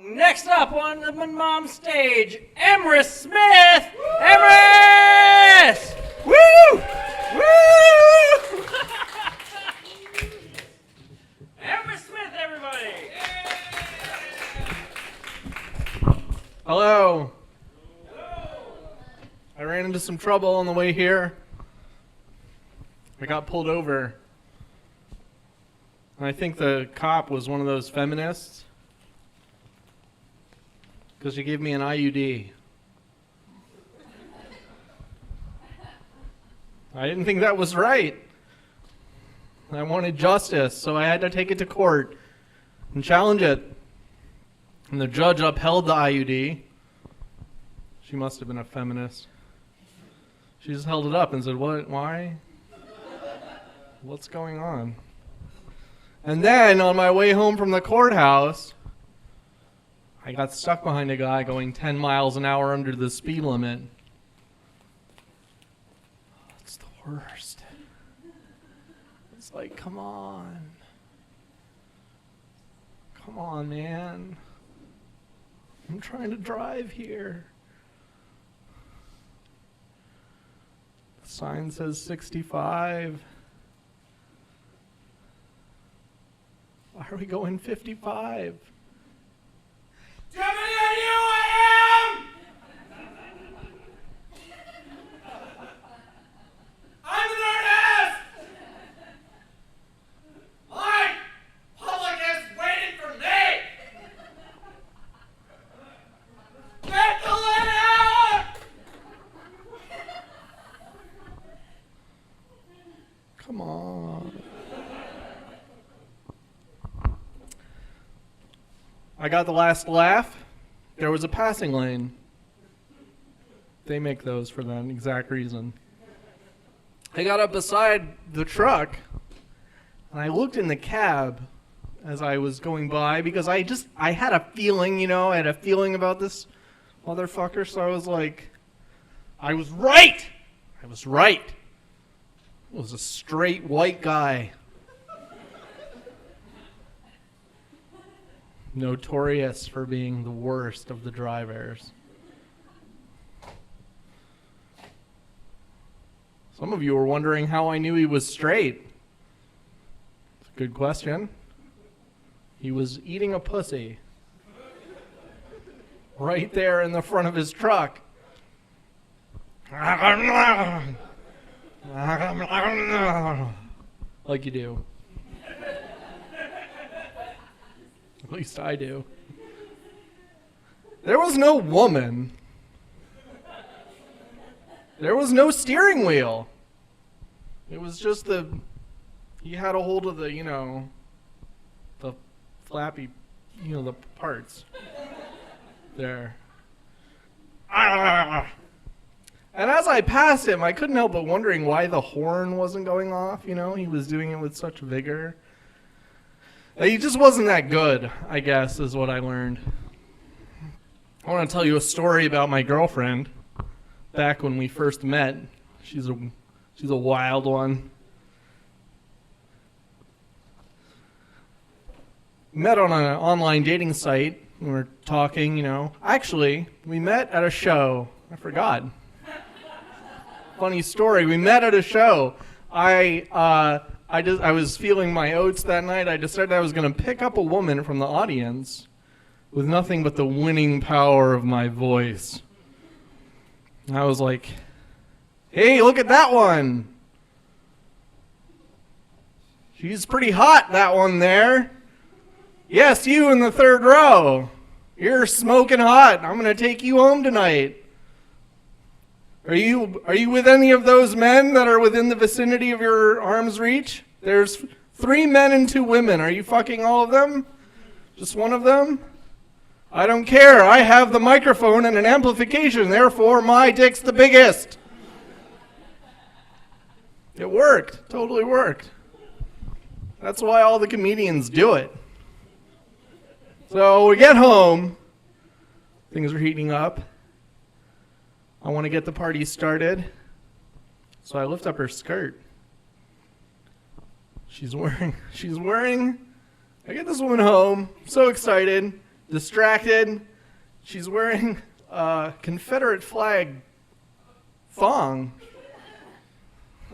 Next up on the MNMOM stage, Emrys Smith! Emrys! Woo! Woo! Emrys Smith, everybody! Hello. I ran into some trouble on the way here. I got pulled over. And I think the cop was one of those feminists. Because she gave me an IUD. I didn't think that was right. I wanted justice, so I had to take it to court and challenge it. And the judge upheld the IUD. She must have been a feminist. She just held it up and said, "What? Why? What's going on?" And then on my way home from the courthouse, I got stuck behind a guy going 10 miles an hour under the speed limit. It's the worst. It's like, come on. Come on, man. I'm trying to drive here. The sign says 65. Why are we going 55? Do you have any idea who I am? I'm an artist! My public is waiting for me! Get the light out! Come on. I got the last laugh. There was a passing lane. They make those for that exact reason. I got up beside the truck, and I looked in the cab as I was going by because I had a feeling, I had a feeling about this motherfucker, so I was like, I was right! I was right. It was a straight white guy. Notorious for being the worst of the drivers. Some of you were wondering how I knew he was straight. Good question. He was eating a pussy right there in the front of his truck. Like you do. At least I do. There was no woman. There was no steering wheel. It was just he had a hold of the flappy, the parts. There. And as I passed him, I couldn't help but wondering why the horn wasn't going off, He was doing it with such vigor. He just wasn't that good, I guess, is what I learned. I want to tell you a story about my girlfriend. Back when we first met, she's a wild one. Met on an online dating site. We were talking, Actually, we met at a show. I forgot. Funny story. We met at a show. I was feeling my oats that night. I decided I was going to pick up a woman from the audience with nothing but the winning power of my voice. And I was like, "Hey, look at that one. She's pretty hot, that one there. Yes, you in the third row. You're smoking hot. I'm going to take you home tonight. Are you with any of those men that are within the vicinity of your arm's reach? There's 3 men and 2 women. Are you fucking all of them? Just one of them? I don't care. I have the microphone and an amplification. Therefore, my dick's the biggest." It worked. Totally worked. That's why all the comedians do it. So we get home. Things are heating up. I want to get the party started. So I lift up her skirt. She's wearing, I get this woman home, so excited. distracted. She's wearing a Confederate flag thong.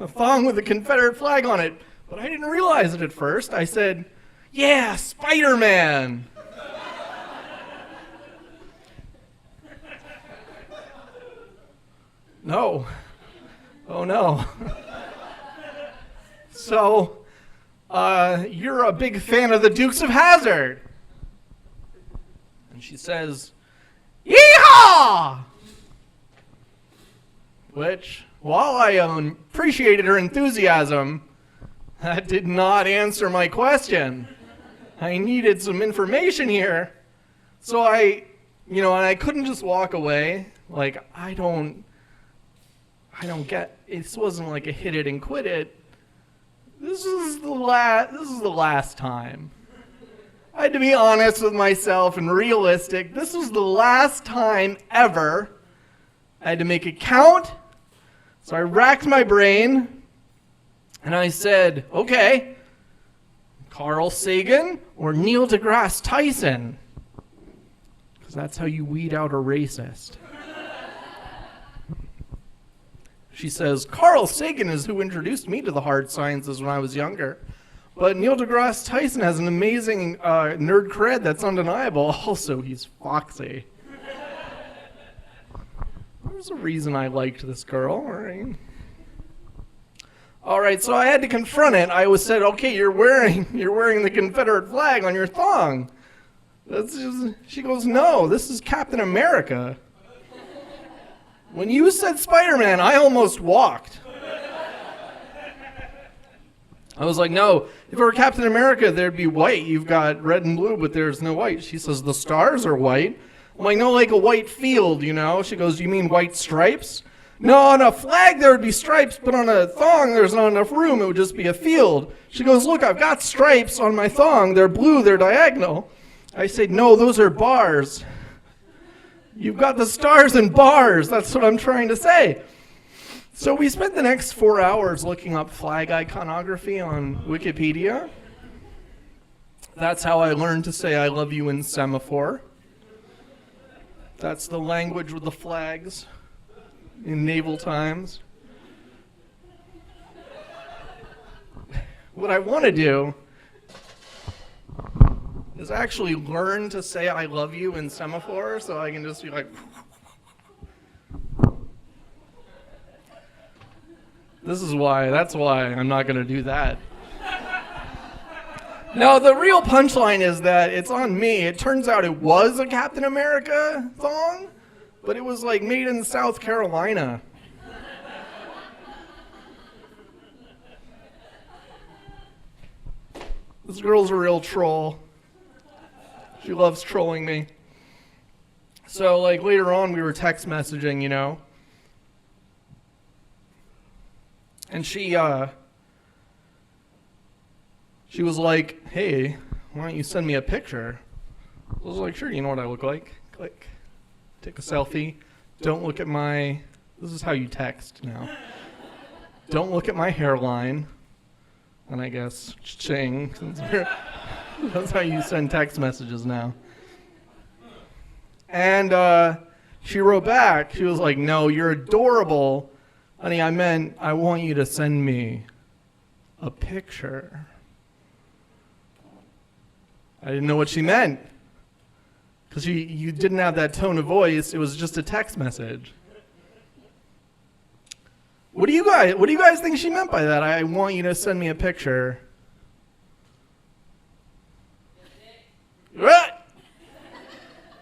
A thong with a Confederate flag on it. But I didn't realize it at first. I said, "Yeah, Spider-Man." No. Oh no. So, you're a big fan of the Dukes of Hazzard. And she says, "Yeehaw!" Which, while I appreciated her enthusiasm, that did not answer my question. I needed some information here. So and I couldn't just walk away. Like, I don't get, this wasn't like a hit it and quit it. This is the last time. I had to be honest with myself and realistic. This was the last time ever. I had to make it count. So I racked my brain and I said, okay, Carl Sagan or Neil deGrasse Tyson? Because that's how you weed out a racist. She says, Carl Sagan is who introduced me to the hard sciences when I was younger. But Neil deGrasse Tyson has an amazing nerd cred that's undeniable. Also, he's foxy. There's a reason I liked this girl, right? All right, so I had to confront it. I was said, okay, you're wearing the Confederate flag on your thong. She goes, no, this is Captain America. When you said Spider-Man, I almost walked. I was like, no, if it were Captain America, there'd be white. You've got red and blue, but there's no white. She says, the stars are white. I'm like, no, like a white field, you know? She goes, you mean white stripes? No, on a flag there would be stripes, but on a thong there's not enough room. It would just be a field. She goes, look, I've got stripes on my thong. They're blue, they're diagonal. I said, no, those are bars. You've got the stars and bars. That's what I'm trying to say. So we spent the next 4 hours looking up flag iconography on Wikipedia. That's how I learned to say I love you in semaphore. That's the language with the flags in naval times. What I want to do is actually learn to say I love you in semaphore so I can just be like... That's why I'm not going to do that. No, the real punchline is that it's on me. It turns out it was a Captain America thong, but it was like made in South Carolina. This girl's a real troll. She loves trolling me. So like later on we were text messaging, you know. And she was like, hey, why don't you send me a picture? I was like, sure, you know what I look like. Click. Take a selfie. Don't look at my... This is how you text now. Don't look at my hairline. And I guess, ching. That's how you send text messages now. And she wrote back. She was like, no, you're adorable. Honey, I meant I want you to send me a picture. I didn't know what she meant. Because you didn't have that tone of voice. It was just a text message. What do you guys think she meant by that? I want you to send me a picture. What?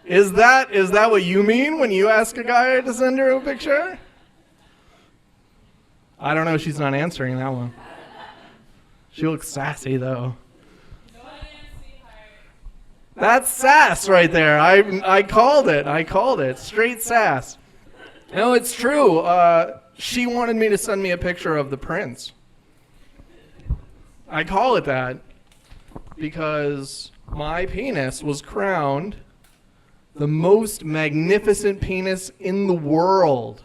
Is that what you mean when you ask a guy to send her a picture? I don't know. She's not answering that one. She looks sassy, though. That's sass right there. I called it. I called it. Straight sass. No, it's true. She wanted me to send me a picture of the prince. I call it that because my penis was crowned the most magnificent penis in the world.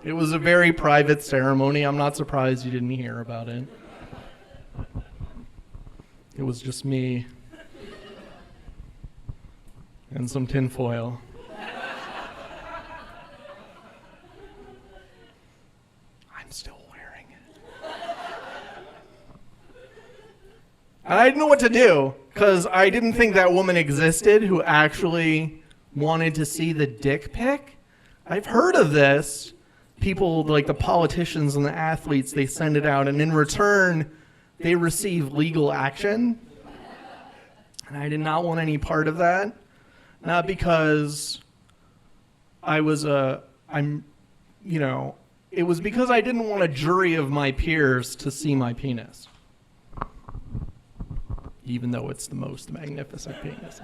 It was a very private ceremony. I'm not surprised you didn't hear about it. It was just me and some tinfoil. I'm still wearing it. And I didn't know what to do because I didn't think that woman existed who actually wanted to see the dick pic. I've heard of this. People like the politicians and the athletes, they send it out, and in return, they receive legal action. And I did not want any part of that. Not because it was because I didn't want a jury of my peers to see my penis. Even though it's the most magnificent penis.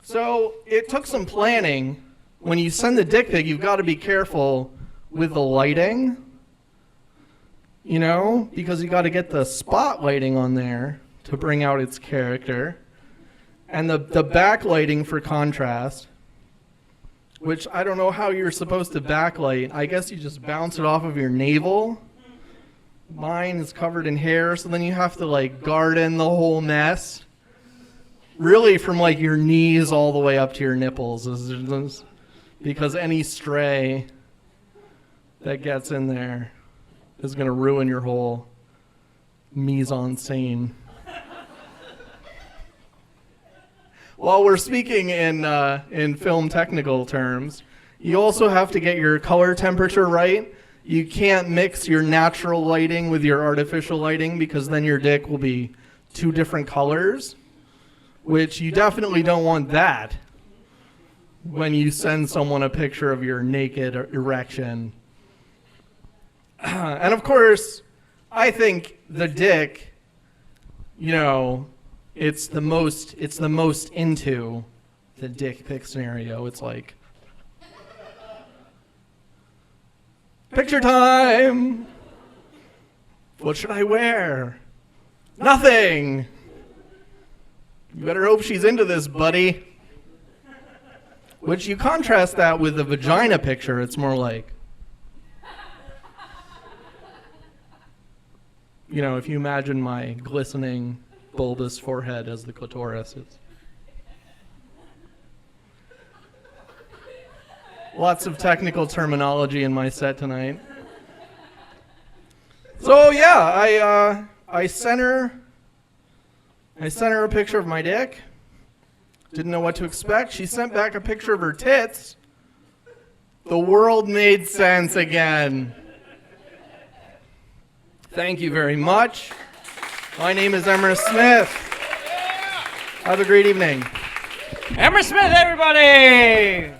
So it took some planning. When you send the dick pic, you've got to be careful with the lighting, because you got to get the spotlighting on there to bring out its character, and the backlighting for contrast, which I don't know how you're supposed to backlight. I guess you just bounce it off of your navel. Mine is covered in hair, so then you have to garden the whole mess. Really from your knees all the way up to your nipples, because any stray that gets in there is going to ruin your whole mise-en-scene. While we're speaking in film technical terms, you also have to get your color temperature right. You can't mix your natural lighting with your artificial lighting because then your dick will be two different colors, which you definitely don't want that when you send someone a picture of your naked erection. And of course, I think the dick, it's the most into the dick pic scenario. It's like, picture time! What should I wear? Nothing! You better hope she's into this, buddy. Which you contrast that with the vagina picture, it's more like, if you imagine my glistening, bulbous forehead as the clitoris. It's lots of technical terminology in my set tonight. So yeah, I sent her a picture of my dick. Didn't know what to expect. She sent back a picture of her tits. The world made sense again. Thank you very much. My name is Emrys Smith. Have a great evening. Emrys Smith, everybody!